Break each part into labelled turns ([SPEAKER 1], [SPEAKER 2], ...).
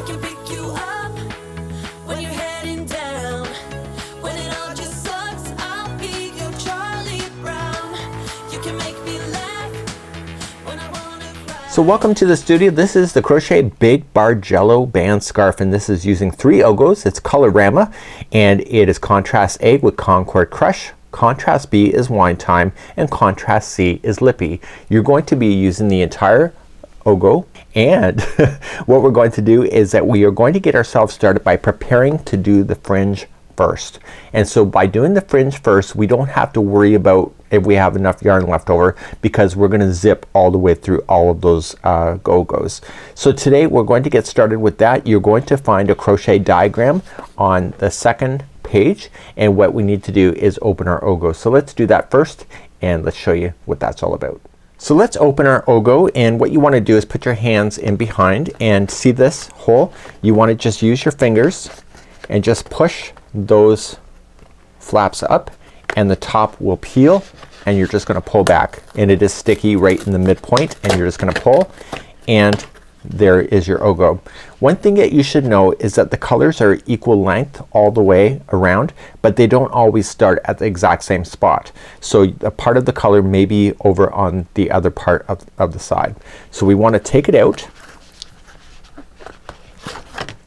[SPEAKER 1] I can pick you up when you're heading down. When it all just sucks, I'll be your Charlie Brown. You can make me laugh when I wanna cry.
[SPEAKER 2] So welcome to the studio. This is the Crochet Big Bargello band scarf, and this is using 3 Ogos. It's Colorama, and it is contrast A with Concord Crush, contrast B is Wine Time, and contrast C is Lippy. You're going to be using the entire Ogo, and what we're going to do is that we are going to get ourselves started by preparing to do the fringe first. And so by doing the fringe first, we don't have to worry about if we have enough yarn left over, because we're gonna zip all the way through all of those Ogos. So today we're going to get started with that. You're going to find a crochet diagram on the second page, and what we need to do is open our Ogo. So let's do that first, and let's show you what that's all about. So let's open our Ogo, and what you want to do is put your hands in behind, and see this hole? You want to just use your fingers and just push those flaps up, and the top will peel, and you're just gonna pull back, and it is sticky right in the midpoint, and you're just gonna pull, and there is your Ogo. One thing that you should know is that the colors are equal length all the way around, but they don't always start at the exact same spot. So a part of the color may be over on the other part of the side. So we want to take it out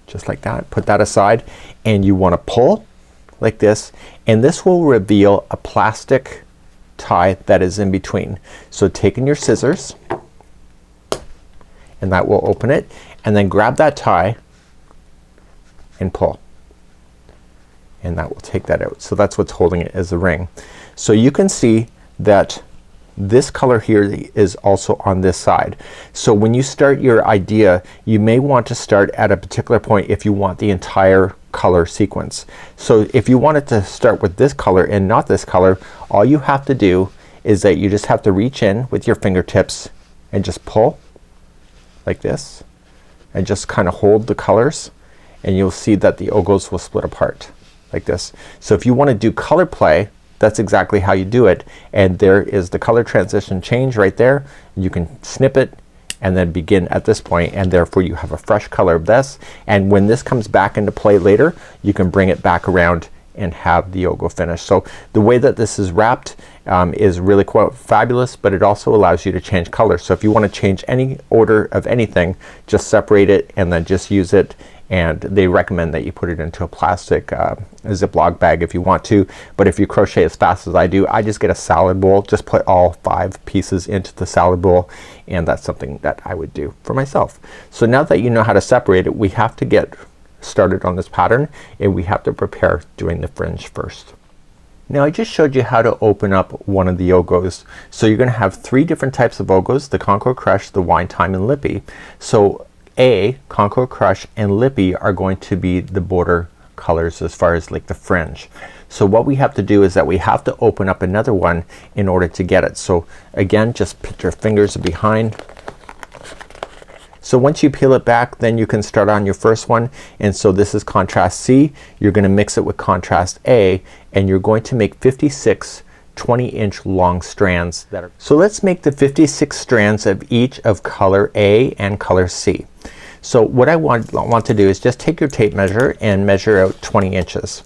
[SPEAKER 2] just like that, put that aside, and you want to pull like this, and this will reveal a plastic tie that is in between. So taking your scissors, and that will open it, and then grab that tie and pull, and that will take that out. So that's what's holding it as a ring. So you can see that this color here is also on this side. So when you start your idea, you may want to start at a particular point if you want the entire color sequence. So if you wanted to start with this color and not this color, all you have to do is that you just have to reach in with your fingertips and just pull like this, and just kind of hold the colors, and you'll see that the Ogos will split apart like this. So if you want to do color play, that's exactly how you do it, and there is the color transition change right there. You can snip it and then begin at this point, and therefore you have a fresh color of this, and when this comes back into play later, you can bring it back around and have the Ogo finished. So the way that this is wrapped is really quite fabulous, but it also allows you to change color. So if you want to change any order of anything, just separate it and then just use it, and they recommend that you put it into a plastic Ziploc bag if you want to, but if you crochet as fast as I do, I just get a salad bowl, just put all 5 pieces into the salad bowl, and that's something that I would do for myself. So now that you know how to separate it, we have to get started on this pattern, and we have to prepare doing the fringe first. Now I just showed you how to open up one of the Ogos. So you're gonna have 3 different types of Ogos: the Concord Crush, the Wine Time, and Lippy. So A, Concord Crush, and Lippy are going to be the border colors as far as like the fringe. So what we have to do is that we have to open up another one in order to get it. So again, just put your fingers behind. So once you peel it back, then you can start on your first one, and so this is contrast C. You're gonna mix it with contrast A, and you're going to make 56 20-inch long strands that are, so let's make the 56 strands of each of color A and color C. So what I want to do is just take your tape measure and measure out 20 inches,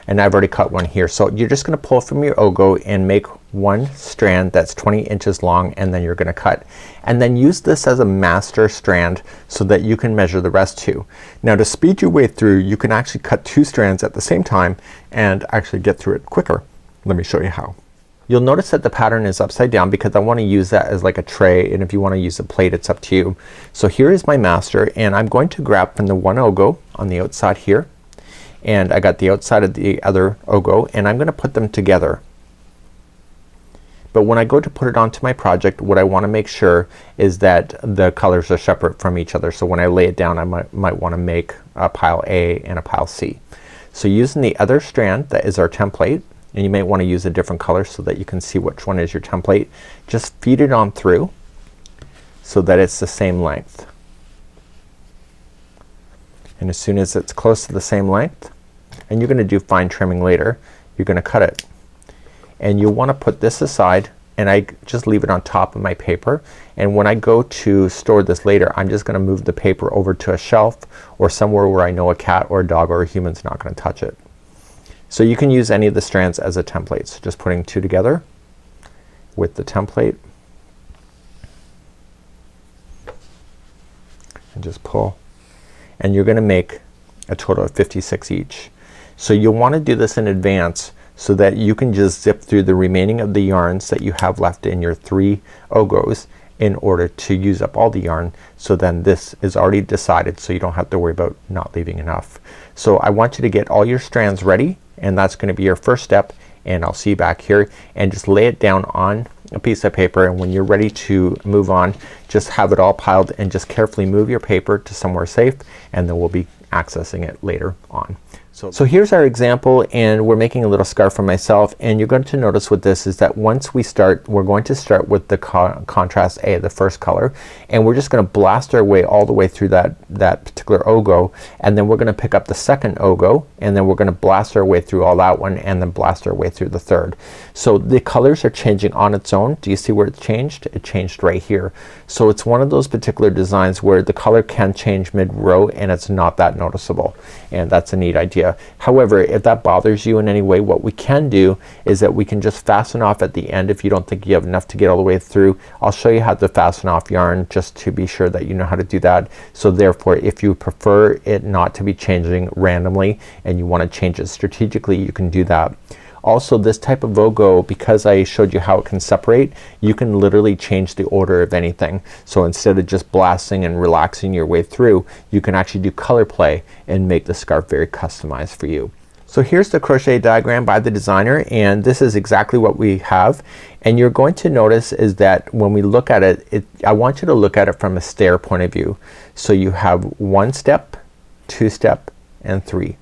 [SPEAKER 2] and I've already cut one here. So you're just gonna pull from your Ogo and make one strand that's 20 inches long, and then you're gonna cut, and then use this as a master strand so that you can measure the rest too. Now to speed your way through, you can actually cut 2 strands at the same time and actually get through it quicker. Let me show you how. You'll notice that the pattern is upside down because I want to use that as like a tray, and if you want to use a plate, it's up to you. So here is my master, and I'm going to grab from the one Ogo on the outside here, and I got the outside of the other Ogo, and I'm gonna put them together. But when I go to put it onto my project, what I want to make sure is that the colors are separate from each other. So when I lay it down, I might want to make a pile A and a pile C. So using the other strand that is our template, and you may want to use a different color so that you can see which one is your template, just feed it on through so that it's the same length. And as soon as it's close to the same length, and you're gonna do fine trimming later, you're gonna cut it. And you'll want to put this aside and I just leave it on top of my paper, and when I go to store this later I'm just gonna move the paper over to a shelf or somewhere where I know a cat or a dog or a human's not gonna touch it. So you can use any of the strands as a template. So just putting two together with the template and just pull, and you're gonna make a total of 56 each. So you'll want to do this in advance so that you can just zip through the remaining of the yarns that you have left in your 3 ogos in order to use up all the yarn. So then this is already decided, so you don't have to worry about not leaving enough. So I want you to get all your strands ready, and that's gonna be your first step, and I'll see you back here, and just lay it down on a piece of paper, and when you're ready to move on just have it all piled and just carefully move your paper to somewhere safe, and then we'll be accessing it later on. So here's our example, and we're making a little scarf for myself, and you're going to notice with this is that once we start, we're going to start with the contrast A, the first color, and we're just gonna blast our way all the way through that particular ogo, and then we're gonna pick up the second ogo, and then we're gonna blast our way through all that one, and then blast our way through the third. So the colors are changing on its own. Do you see where it changed? It changed right here. So it's one of those particular designs where the color can change mid-row and it's not that noticeable, and that's a neat idea. However, if that bothers you in any way, what we can do is that we can just fasten off at the end if you don't think you have enough to get all the way through. I'll show you how to fasten off yarn just to be sure that you know how to do that. So therefore if you prefer it not to be changing randomly and you want to change it strategically, you can do that. Also this type of ogo, because I showed you how it can separate, you can literally change the order of anything. So instead of just blasting and relaxing your way through, you can actually do color play and make the scarf very customized for you. So here's the crochet diagram by the designer, and this is exactly what we have. And you're going to notice is that when we look at it, I want you to look at it from a stair point of view. So you have 1 step, 2 step, and 3,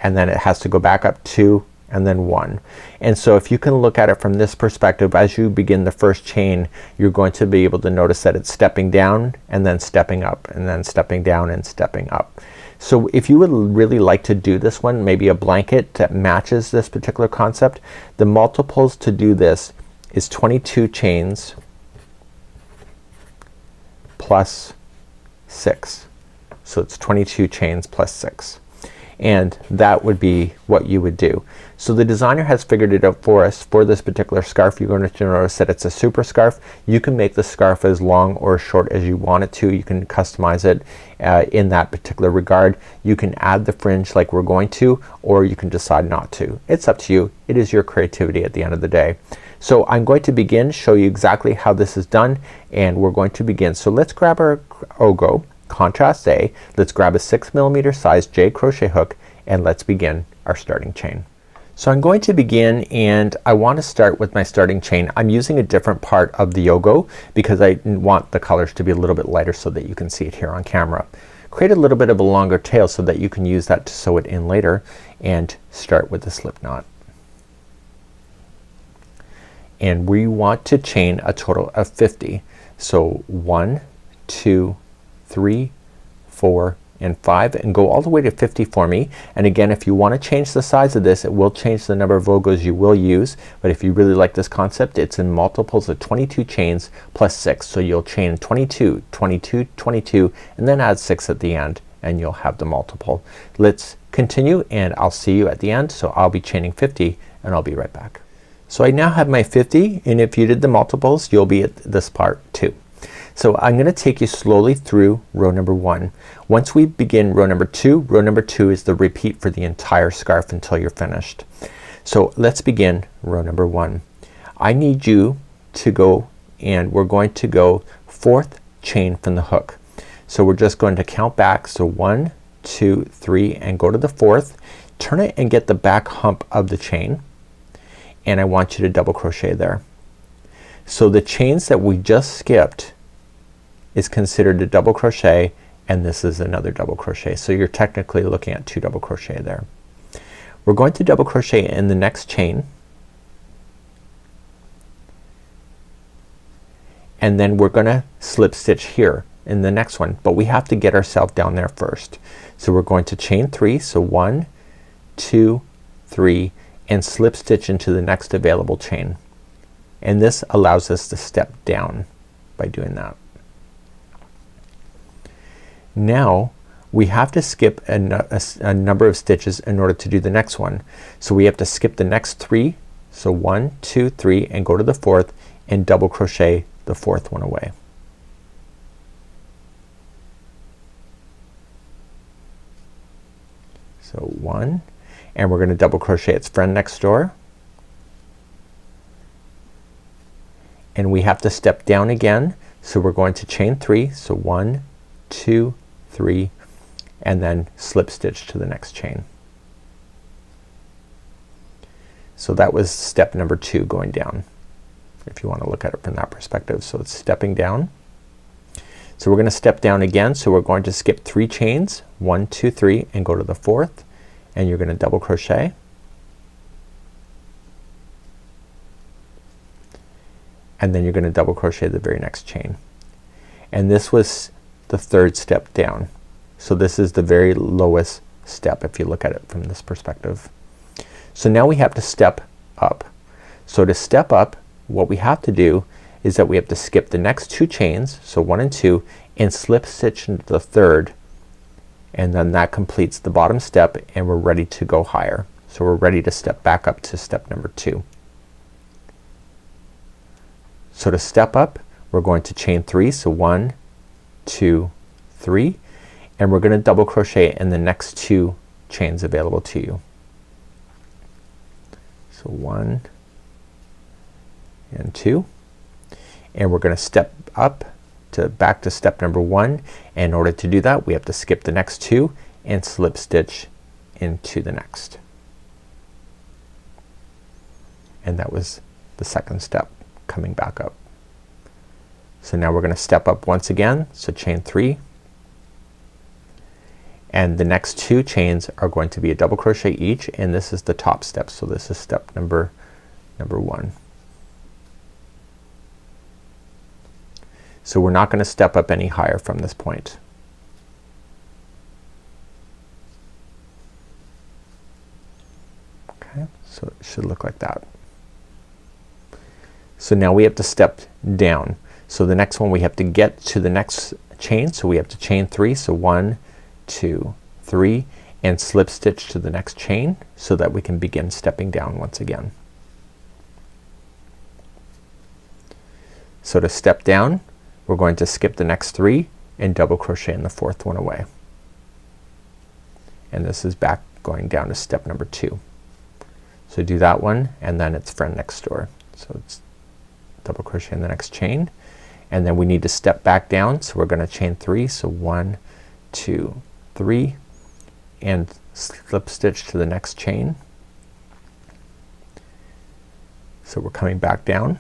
[SPEAKER 2] and then it has to go back up 2 and then 1. And so if you can look at it from this perspective, as you begin the first chain you're going to be able to notice that it's stepping down and then stepping up and then stepping down and stepping up. So if you would really like to do this one, maybe a blanket that matches this particular concept, the multiples to do this is 22 chains plus 6. So it's 22 chains plus 6. And that would be what you would do. So the designer has figured it out for us for this particular scarf. You're going to notice that it's a super scarf. You can make the scarf as long or short as you want it to. You can customize it in that particular regard. You can add the fringe like we're going to, or you can decide not to. It's up to you. It is your creativity at the end of the day. So I'm going to begin, show you exactly how this is done, and we're going to begin. So let's grab our ogo, contrast A. Let's grab a 6mm size J crochet hook, and let's begin our starting chain. So I'm going to begin, and I want to start with my starting chain. I'm using a different part of the ogo because I want the colors to be a little bit lighter so that you can see it here on camera. Create a little bit of a longer tail so that you can use that to sew it in later, and start with the slip knot. And we want to chain a total of 50. So 1, 2, 3, 4, and 5, and go all the way to 50 for me. And again, if you want to change the size of this, it will change the number of ogos you will use, but if you really like this concept, it's in multiples of 22 chains plus 6. So you'll chain 22, 22, 22, and then add 6 at the end, and you'll have the multiple. Let's continue, and I'll see you at the end. So I'll be chaining 50, and I'll be right back. So I now have my 50, and if you did the multiples, you'll be at this part too. So I'm gonna take you slowly through row number 1. Once we begin row number 2 is the repeat for the entire scarf until you're finished. So let's begin row number 1. I need you to go, and we're going to go 4th chain from the hook. So we're just going to count back. So 1, 2, 3, and go to the 4th. Turn it and get the back hump of the chain, and I want you to double crochet there. So the chains that we just skipped is considered a double crochet, and this is another double crochet. So you're technically looking at 2 double crochet there. We're going to double crochet in the next chain, and then we're gonna slip stitch here in the next one, but we have to get ourselves down there first. So we're going to chain 3. So 1, 2, 3, and slip stitch into the next available chain, and this allows us to step down by doing that. Now we have to skip a number of stitches in order to do the next one. So we have to skip the next 3. So 1, 2, 3 and go to the 4th and double crochet the 4th one away. So 1, and we're going to double crochet its friend next door, and we have to step down again, so we're going to chain 3. So 1, 2, 3 and then slip stitch to the next chain. So that was step number 2 going down, if you want to look at it from that perspective. So it's stepping down. So we're going to step down again, so we're going to skip 3 chains, 1, 2, 3 and go to the 4th, and you're going to double crochet, and then you're going to double crochet the very next chain, and this was the 3rd step down. So this is the very lowest step if you look at it from this perspective. So now we have to step up. So to step up, what we have to do is that we have to skip the next 2 chains, so 1 and 2, and slip stitch into the 3rd, and then that completes the bottom step and we're ready to go higher. So we're ready to step back up to step number 2. So to step up, we're going to chain 3, so 1, 2, 3, and we're going to double crochet in the next 2 chains available to you. So 1 and 2, and we're going to step up to back to step number 1. And in order to do that, we have to skip the next 2 and slip stitch into the next, and that was the 2nd step coming back up. So now we're going to step up once again, so chain 3, and the next 2 chains are going to be a double crochet each, and this is the top step. So this is step number 1. So we're not going to step up any higher from this point. Okay, so it should look like that. So now we have to step down. So the next one we have to get to the next chain, so we have to chain 3, so 1, 2, 3 and slip stitch to the next chain so that we can begin stepping down once again. So to step down, we're going to skip the next 3 and double crochet in the 4th one away, and this is back going down to step number 2. So do that one and then it's friend next door. So it's double crochet in the next chain, and then we need to step back down, so we're going to chain 3, so 1, 2, 3 and slip stitch to the next chain. So we're coming back down,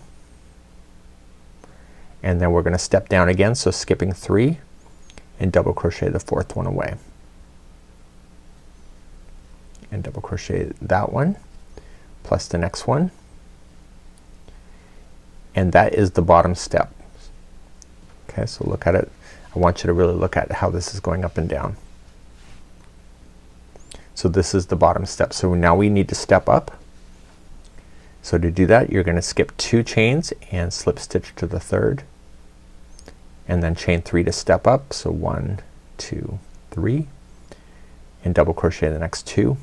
[SPEAKER 2] and then we're going to step down again, so skipping 3 and double crochet the 4th one away, and double crochet that one plus the next one, and that is the bottom step. Okay, so look at it. I want you to really look at how this is going up and down. So this is the bottom step. So now we need to step up. So to do that, you're going to skip 2 chains and slip stitch to the 3rd, and then chain 3 to step up. So 1, 2, 3 and double crochet the next 2.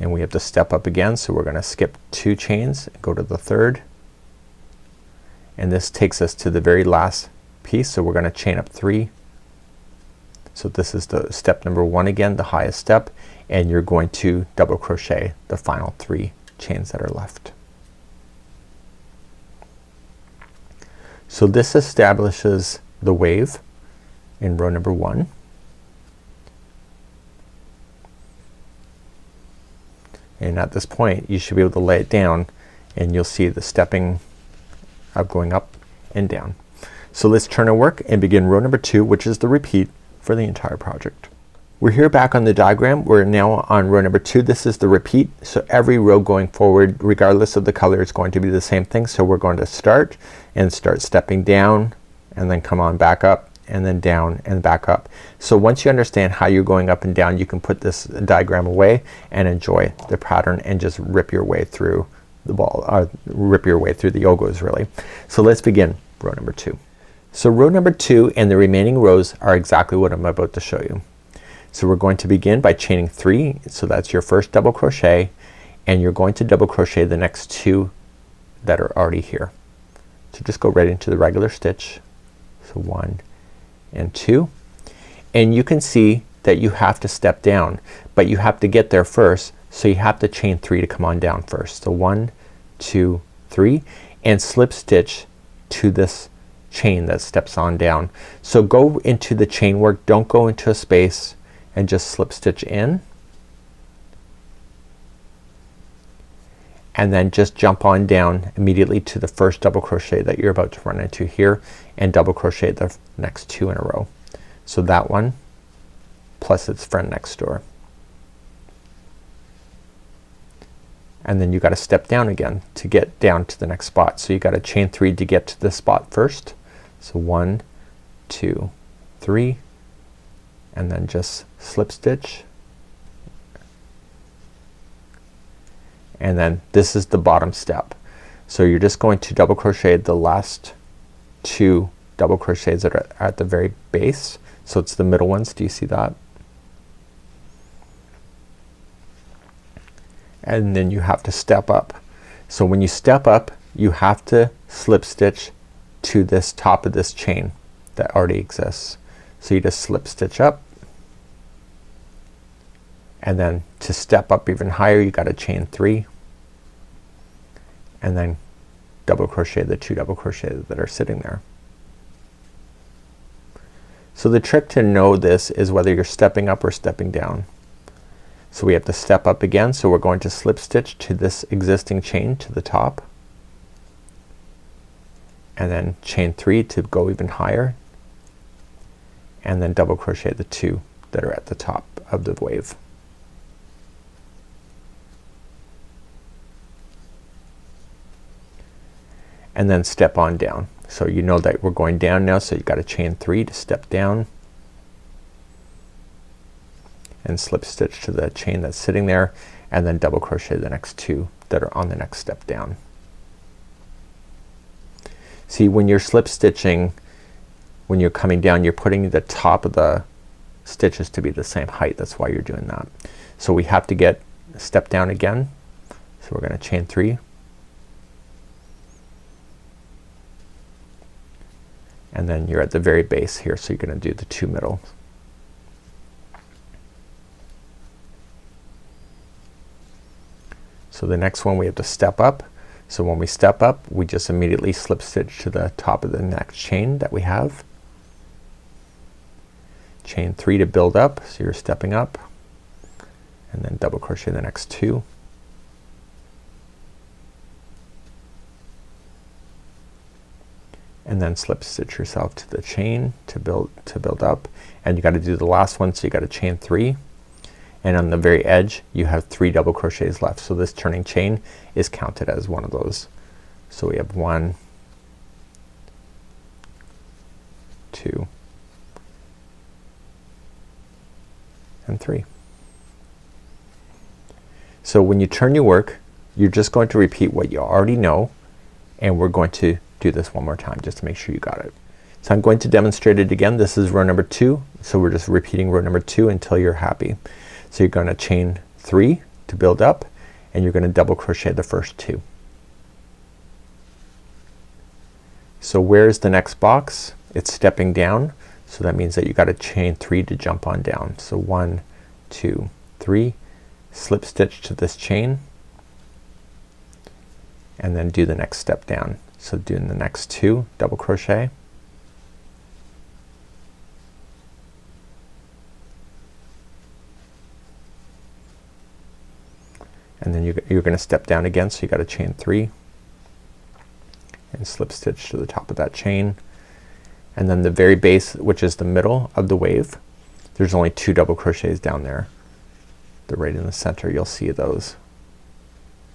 [SPEAKER 2] And we have to step up again, so we're going to skip 2 chains, go to the 3rd, and this takes us to the very last piece, so we're going to chain up 3. So this is the step number 1 again, the highest step, and you're going to double crochet the final 3 chains that are left. So this establishes the wave in row number 1. And at this point you should be able to lay it down, and you'll see the stepping of going up and down. So let's turn our work and begin row number 2, which is the repeat for the entire project. We're here back on the diagram. We're now on row number 2. This is the repeat. So every row going forward, regardless of the color, is going to be the same thing. So we're going to start stepping down, and then come on back up and then down and back up. So once you understand how you're going up and down, you can put this diagram away and enjoy the pattern and just rip your way through the ball, rip your way through the yogos really. So let's begin row number 2. So row number 2 and the remaining rows are exactly what I'm about to show you. So we're going to begin by chaining 3, so that's your first double crochet, and you're going to double crochet the next 2 that are already here. So just go right into the regular stitch. So 1 and 2, and you can see that you have to step down, but you have to get there first, so you have to chain 3 to come on down first. So 1, 2, 3, and slip stitch to this chain that steps on down. So go into the chain work, don't go into a space, and just slip stitch in, and then just jump on down immediately to the first double crochet that you're about to run into here, and double crochet the next 2 in a row. So that one plus its friend next door, and then you got to step down again to get down to the next spot. So you got to chain 3 to get to this spot first. So 1, 2, 3, and then just slip stitch, and then this is the bottom step. So you're just going to double crochet the last 2 double crochets that are at the very base. So it's the middle ones. Do you see that? And then you have to step up. So when you step up, you have to slip stitch to this top of this chain that already exists. So you just slip stitch up, and then to step up even higher you got to chain 3, and then double crochet the 2 double crochets that are sitting there. So the trick to know this is whether you're stepping up or stepping down. So we have to step up again, so we're going to slip stitch to this existing chain to the top, and then chain 3 to go even higher, and then double crochet the 2 that are at the top of the wave. And then step on down. So you know that we're going down now, so you got to chain 3 to step down, and slip stitch to the chain that's sitting there, and then double crochet the next 2 that are on the next step down. See, when you're slip stitching, when you're coming down, you're putting the top of the stitches to be the same height. That's why you're doing that. So we have to get step down again. So we're going to chain 3, and then you're at the very base here, so you're going to do the 2 middle. So the next one we have to step up. So when we step up, we just immediately slip stitch to the top of the next chain that we have. Chain 3 to build up, so you're stepping up, and then double crochet the next 2. And then slip stitch yourself to the chain to build up, and you got to do the last one, so you got to chain 3, and on the very edge you have 3 double crochets left. So this turning chain is counted as one of those. So we have 1, 2, and 3. So when you turn your work, you're just going to repeat what you already know, and we're going to do this one more time just to make sure you got it. So I'm going to demonstrate it again. This is row number 2, so we're just repeating row number 2 until you're happy. So you're going to chain 3 to build up, and you're going to double crochet the first 2. So where's the next box? It's stepping down, so that means that you got to chain 3 to jump on down. So 1, 2, 3, slip stitch to this chain, and then do the next step down. So doing the next 2 double crochet, and then you're going to step down again, so you got to chain 3 and slip stitch to the top of that chain, and then the very base, which is the middle of the wave, there's only 2 double crochets down there. They're right in the center. You'll see those.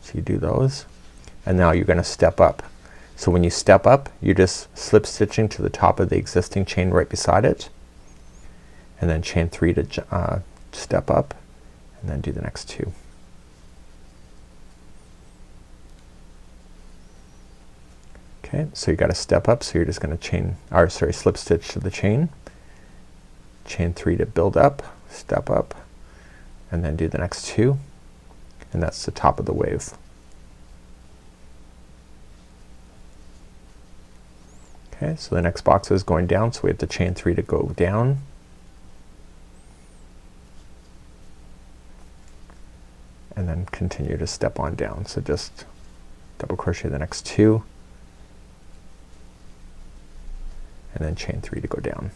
[SPEAKER 2] So you do those, and now you're going to step up. So when you step up, you're just slip stitching to the top of the existing chain right beside it, and then chain 3 to step up, and then do the next 2. Okay, so you got to step up, so you're just going to slip stitch to the chain, chain 3 to build up, step up, and then do the next 2, and that's the top of the wave. Okay, so the next box is going down, so we have to chain 3 to go down, and then continue to step on down. So just double crochet the next 2, and then chain 3 to go down.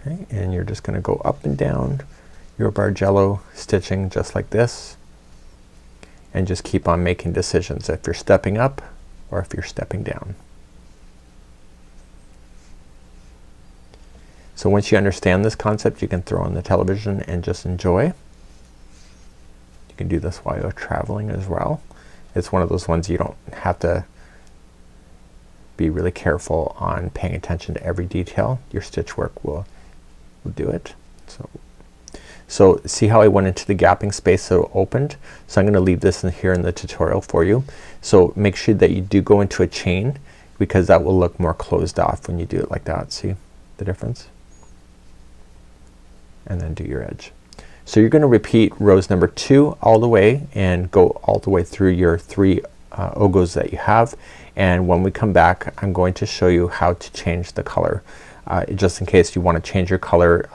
[SPEAKER 2] Okay, and you're just gonna go up and down your Bargello stitching just like this, and just keep on making decisions if you're stepping up or if you're stepping down. So once you understand this concept, you can throw on the television and just enjoy. You can do this while you're traveling as well. It's one of those ones you don't have to be really careful on paying attention to every detail. Your stitch work will do it. So see how I went into the gapping space so it opened? So I'm gonna leave this in here in the tutorial for you. So make sure that you do go into a chain, because that will look more closed off when you do it like that. See the difference? And then do your edge. So you're gonna repeat rows number 2 all the way and go all the way through your 3 ogos that you have, and when we come back I'm going to show you how to change the color, just in case you want to change your color,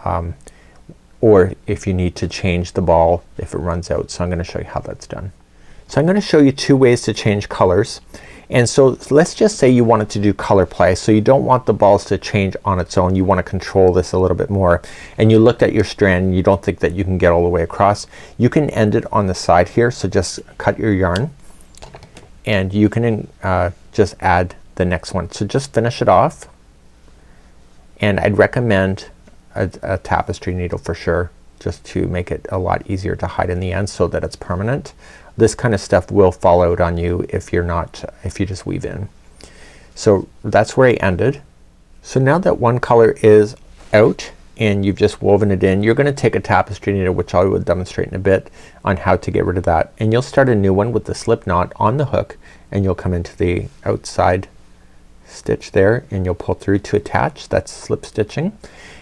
[SPEAKER 2] or if you need to change the ball if it runs out. So I'm gonna show you how that's done. So I'm gonna show you 2 ways to change colors. And so let's just say you wanted to do color play, so you don't want the balls to change on its own, you want to control this a little bit more, and you looked at your strand and you don't think that you can get all the way across. You can end it on the side here, so just cut your yarn and you can just add the next one. So just finish it off, and I'd recommend a tapestry needle for sure, just to make it a lot easier to hide in the end so that it's permanent. This kind of stuff will fall out on you if you're not, if you just weave in. So that's where I ended. So now that one color is out and you've just woven it in, you're gonna take a tapestry needle, which I will demonstrate in a bit on how to get rid of that, and you'll start a new one with the slip knot on the hook, and you'll come into the outside stitch there and you'll pull through to attach. That's slip stitching,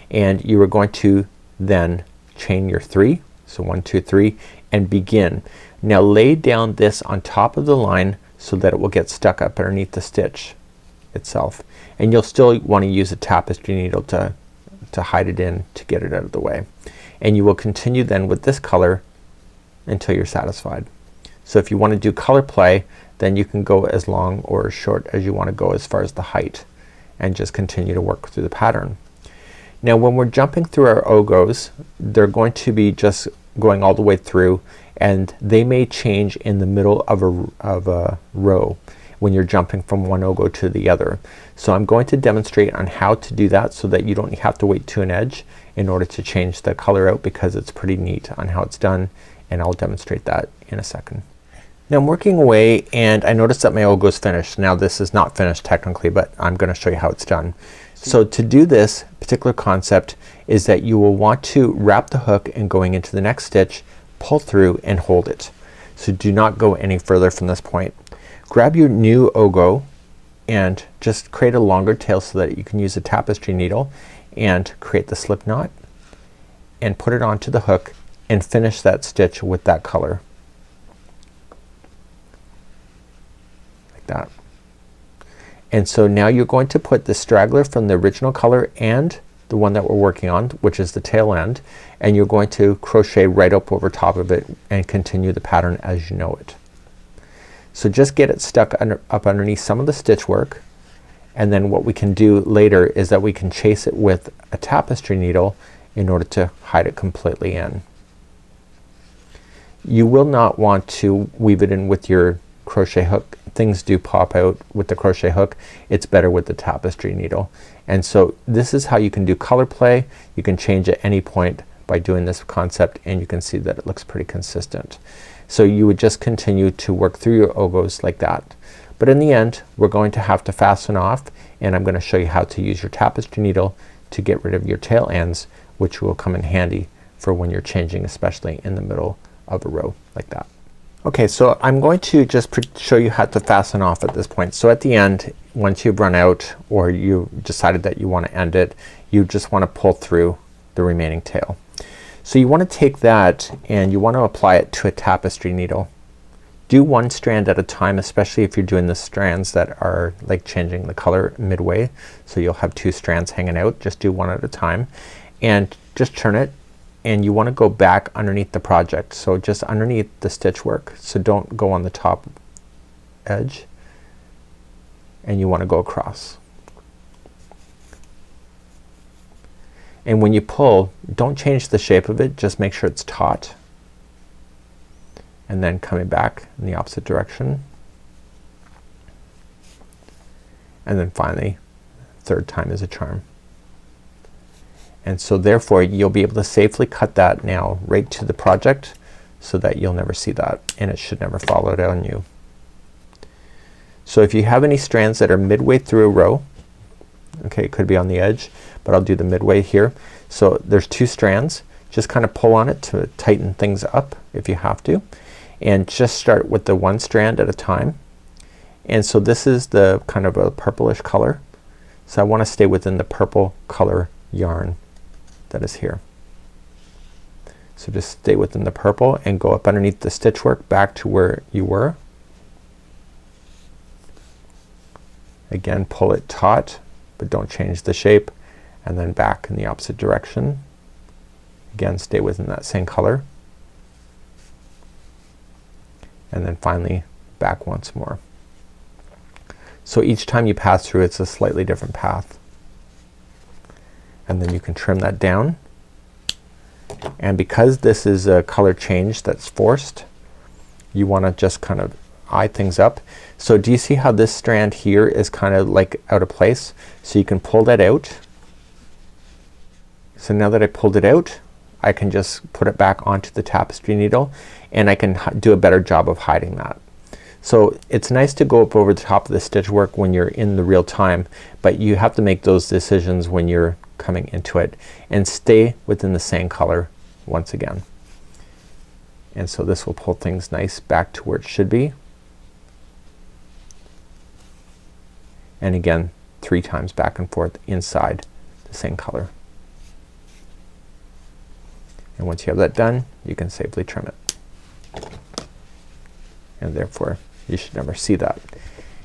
[SPEAKER 2] and you are going to then chain your 3, so 1 2 3, and begin. Now lay down this on top of the line so that it will get stuck up underneath the stitch itself, and you'll still want to use a tapestry needle to hide it in to get it out of the way, and you will continue then with this color until you're satisfied. So if you want to do color play, then you can go as long or as short as you want to go as far as the height, and just continue to work through the pattern. Now when we're jumping through our ogos, they're going to be just going all the way through, and they may change in the middle of a row when you're jumping from one ogo to the other. So I'm going to demonstrate on how to do that so that you don't have to wait to an edge in order to change the color out, because it's pretty neat on how it's done, and I'll demonstrate that in a second. Now I'm working away and I noticed that my ogo is finished. Now this is not finished technically, but I'm gonna show you how it's done. So to do this particular concept is that you will want to wrap the hook and going into the next stitch, pull through and hold it. So do not go any further from this point. Grab your new ogo and just create a longer tail so that you can use a tapestry needle and create the slip knot and put it onto the hook and finish that stitch with that color like that. And so now you're going to put the straggler from the original color and the one that we're working on, which is the tail end, and you're going to crochet right up over top of it and continue the pattern as you know it. So just get it stuck up underneath some of the stitch work, and then what we can do later is that we can chase it with a tapestry needle in order to hide it completely in. You will not want to weave it in with your crochet hook. Things do pop out with the crochet hook. It's better with the tapestry needle. And so this is how you can do color play. You can change at any point, by doing this concept, and you can see that it looks pretty consistent. So you would just continue to work through your ogos like that. But in the end we're going to have to fasten off, and I'm going to show you how to use your tapestry needle to get rid of your tail ends, which will come in handy for when you're changing, especially in the middle of a row like that. Okay, so I'm going to just show you how to fasten off at this point. So at the end, once you've run out or you decided that you want to end it, you just want to pull through the remaining tail. So you want to take that and you want to apply it to a tapestry needle. Do one strand at a time, especially if you're doing the strands that are like changing the color midway. So you'll have two strands hanging out. Just do one at a time and just turn it, and you want to go back underneath the project. So just underneath the stitch work. So don't go on the top edge, and you want to go across. And when you pull, don't change the shape of it, just make sure it's taut. And then coming back in the opposite direction. And then finally, third time is a charm. And so therefore you'll be able to safely cut that now right to the project, so that you'll never see that, and it should never fall out on you. So if you have any strands that are midway through a row, okay, it could be on the edge, but I'll do the midway here. So there's two strands, just kind of pull on it to tighten things up if you have to, and just start with the one strand at a time. And so this is the kind of a purplish color, so I want to stay within the purple color yarn that is here. So just stay within the purple and go up underneath the stitch work back to where you were. Again, pull it taut, but don't change the shape, and then back in the opposite direction. Again, stay within that same color, and then finally back once more. So each time you pass through, it's a slightly different path. And then you can trim that down, and because this is a color change that's forced, you want to just kind of eye things up. So do you see how this strand here is kind of like out of place? So you can pull that out. So now that I pulled it out, I can just put it back onto the tapestry needle, and I can do a better job of hiding that. So it's nice to go up over the top of the stitch work when you're in the real time, but you have to make those decisions when you're coming into it, and stay within the same color once again. And so this will pull things nice back to where it should be. And again, 3 times back and forth inside the same color. And once you have that done, you can safely trim it. And therefore you should never see that.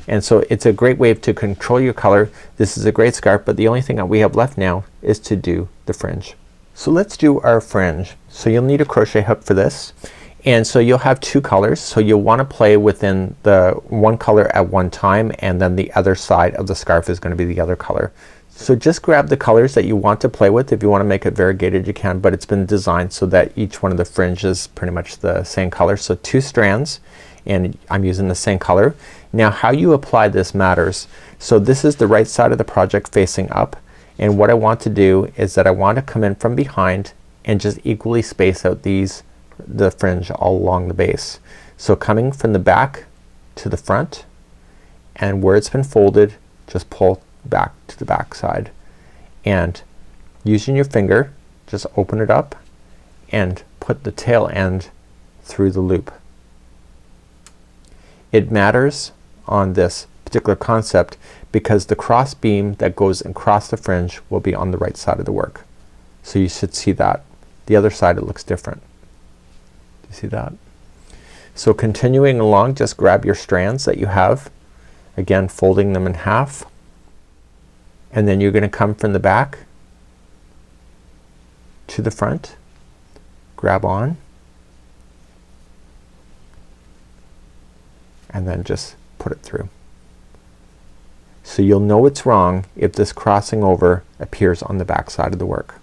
[SPEAKER 2] And so it's a great way to control your color. This is a great scarf, but the only thing that we have left now is to do the fringe. So let's do our fringe. So you'll need a crochet hook for this, and so you'll have 2 colors. So you'll want to play within the one color at one time, and then the other side of the scarf is going to be the other color. So just grab the colors that you want to play with. If you want to make it variegated, you can, but it's been designed so that each one of the fringes is pretty much the same color. So 2 strands, and I'm using the same color. Now how you apply this matters. So this is the right side of the project facing up, and what I want to do is that I want to come in from behind and just equally space out the fringe all along the base. So coming from the back to the front, and where it's been folded, just pull back to the back side, and using your finger just open it up and put the tail end through the loop. It matters on this particular concept because the cross beam that goes across the fringe will be on the right side of the work. So you should see that. The other side, it looks different. Do you see that? So continuing along, just grab your strands that you have, again folding them in half, and then you're going to come from the back to the front, grab on, and then just put it through. So you'll know it's wrong if this crossing over appears on the back side of the work.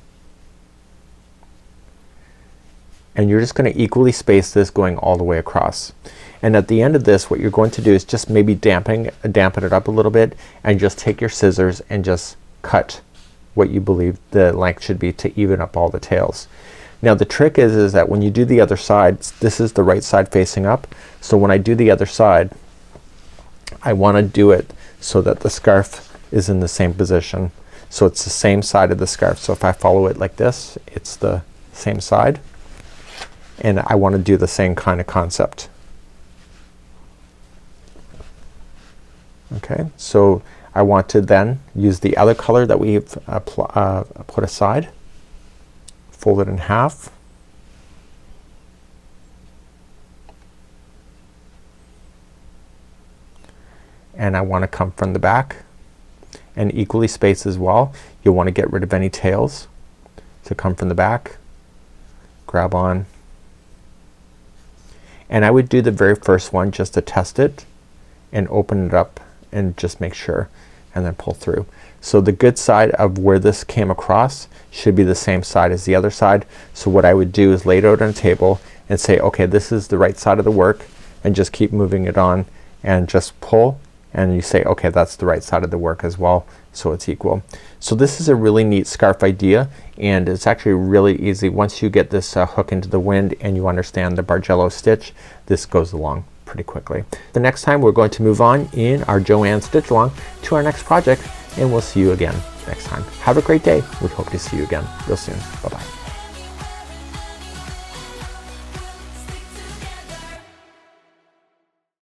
[SPEAKER 2] And you're just going to equally space this going all the way across. And at the end of this, what you're going to do is just maybe dampen it up a little bit, and just take your scissors and just cut what you believe the length should be to even up all the tails. Now the trick is that when you do the other side, this is the right side facing up. So when I do the other side, I want to do it so that the scarf is in the same position. So it's the same side of the scarf. So if I follow it like this, it's the same side. And I want to do the same kind of concept. Okay, so I want to then use the other color that we've put aside, fold it in half, and I want to come from the back and equally space as well. You'll want to get rid of any tails. So come from the back, grab on, and I would do the very first one just to test it and open it up and just make sure, and then pull through. So the good side of where this came across should be the same side as the other side. So what I would do is lay it out on a table and say, okay, this is the right side of the work, and just keep moving it on and just pull, and you say, okay, that's the right side of the work as well, so it's equal. So this is a really neat scarf idea, and it's actually really easy. Once you get this hook into the wind and you understand the Bargello stitch, this goes along pretty quickly. The next time we're going to move on in our Joanne stitch along to our next project, and we'll see you again next time. Have a great day. We hope to see you again real soon. Bye bye.